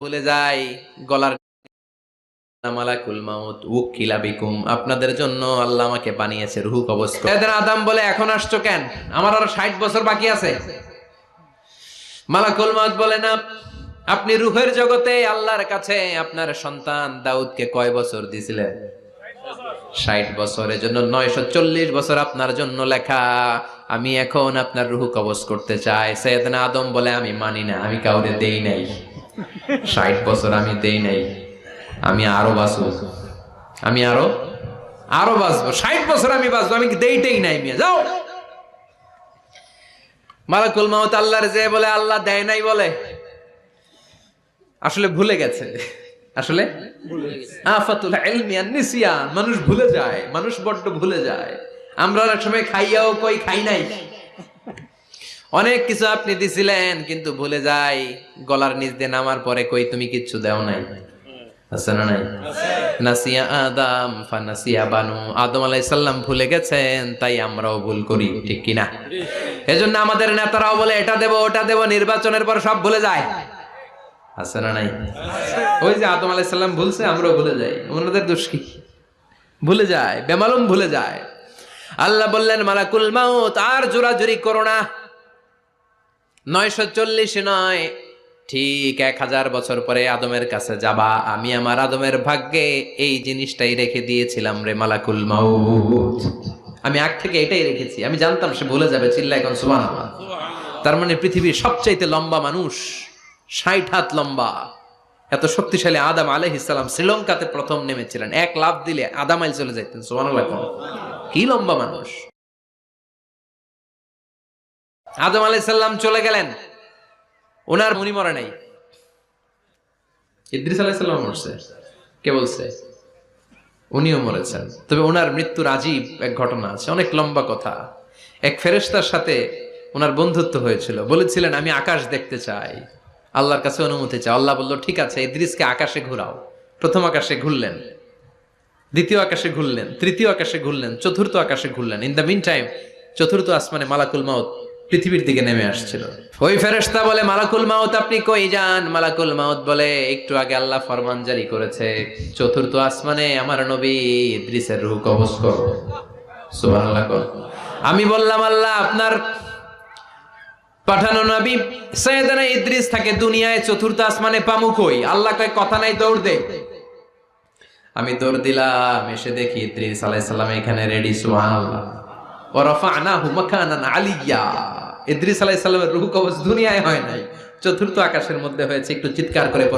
বলে যাই গলার মালাকুল মাউত উকিলা বিকুম, আপনাদের জন্য আল্লাহ আমাকে বানিয়েছে রূহ কবজ করতে। সাইয়েদনা আদম বলে, এখন আসছো কেন? আমার আরো 60 বছর বাকি আছে। মালাকুল মাউত বলে, না, আপনি রূহের জগতে আল্লাহর কাছে আপনার সন্তান দাউদকে কয় বছর দিয়েছিলেন? 60 বছর। এজন্য 940 বছর আপনার জন্য লেখা। আমি এখন আপনার রূহ কবজ করতে চাই। সাইয়েদনা আদম বলে, আমি মানি না, আমি কাউরে দেই নাই। 60 বছর আমি দেই নাই, আমি আরো বাঁচবো, আমি আরো বাঁচবো, 60 বছর আমি বাঁচবো, আমি দেইতেই নাই। মিয়া যাও। মালাকুল মাউত আল্লাহর যে বলে আল্লাহ দেয় নাই বলে, আসলে ভুলে গেছে। আসলে আফাতুল ইলমি আন-নিসিয়ান, মানুষ ভুলে যায়, মানুষ বড্ড ভুলে যায়। আমরা অনেক সময় খাইয়াও কই খাই নাই। অনেক কিছু আপনি দিছিলেন কিন্তু ভুলে যাই, গলার নিচ দিয়ে নামার পরে কই তুমি কিচ্ছু দেও নাই। আছে না নাই? নাসিয়া আদম ফানাসিয়া বানু, আদম আলাইহিস সালাম ভুলে গেছেন, তাই আমরাও ভুল করি, ঠিক কি না? এজন্য আমাদের নেতারাও বলে এটা দেব ওটা দেব, নির্বাচনের পর সব ভুলে যায়। আছে না নাই? ওই যে আদম আলাইহিস সালাম ভুলছে, আমরাও ভুলে যাই। ওনাদের দোষ কি? ভুলে যায়, বেমালুম ভুলে যায়। আল্লাহ বললেন, মালাকুল মাউত আর জোরাজুরি করো না। 940 নয়, ঠিক 1000 বছর পরে আদমের কাছে যাবা। আমি আমার আদমের ভাগ্যে এই জিনিসটাই রেখে দিয়েছিলাম রে মালাকুল মাউত। আমি আগ থেকে এটাই রেখেছি, আমি জানতাম সে ভুলে যাবে। চিল্লা এখন সুবহানাল্লাহ। তার মানে পৃথিবীর সবচাইতে লম্বা মানুষ, 60 হাত লম্বা, এত শক্তিশালী আদম আলাইহিস সালাম শ্রীলঙ্কাতে প্রথম নেমেছিলেন। এক লাফ দিলে আধা মাইল চলে যাইতেন। সুবহানাল্লাহ। কি লম্বা মানুষ! আদম আলাইহিস সালাম চলে গেলেন, ওনার মুনি মরে নাই। ইদ্রিস আলাইহিস সালাম মরছে। কে বলছে? উনিও মরেছেন। তবে ওনার মৃত্যুর আজীব এক ঘটনা আছে, অনেক লম্বা কথা। এক ফেরেশতার সাথে ওনার বন্ধুত্ব হয়েছিল। বলেছিলেন, আমি আকাশ দেখতে চাই, আল্লাহর কাছে অনুমতি চাই। আল্লাহ বলল, ঠিক আছে, ইদ্রিসকে আকাশে ঘুরাও। প্রথম আকাশে ঘুরলেন, দ্বিতীয় আকাশে ঘুরলেন, তৃতীয় আকাশে ঘুরলেন, চতুর্থ আকাশে ঘুরলেন। ইন দ্য মিন টাইম চতুর্থ আসমানে মালাকুল মাউত পৃথিবীর দিকে নেমে আসছিল। ওই ফেরেশতা বলে, মালাকুল মাউত আপনি কই যান? মালাকুল মাউত বলে, একটু আগে আল্লাহ ফরমান জারি করেছে, চতুর্থ আসমানে আমার নবী ইদ্রিসের রূহ কবজ করো। সুবহানাল্লাহ। আমি বললাম, আল্লাহ আপনার পাঠানো নবী সাইয়েদনা ইদ্রিস থাকে দুনিয়ায়, চতুর্থ আসমানে পামু কই? আল্লাহ কয়, কথা নাই, দৌড় দে। আমি দৌড় দিলাম, এসে দেখি ইদ্রিস আলাইহিস সালাম এখানে রেডি। সুবহানাল্লাহ। ওয়া রাফা'নাহু মাকানান আলিয়্যা। ইদ্রিস আলাইহিস সালামের রূহ কবজ দুনিয়ায় হয় নাই, চতুর্থ আকাশের মধ্যে হয়েছে। একটু চিৎকার করে পড়বে।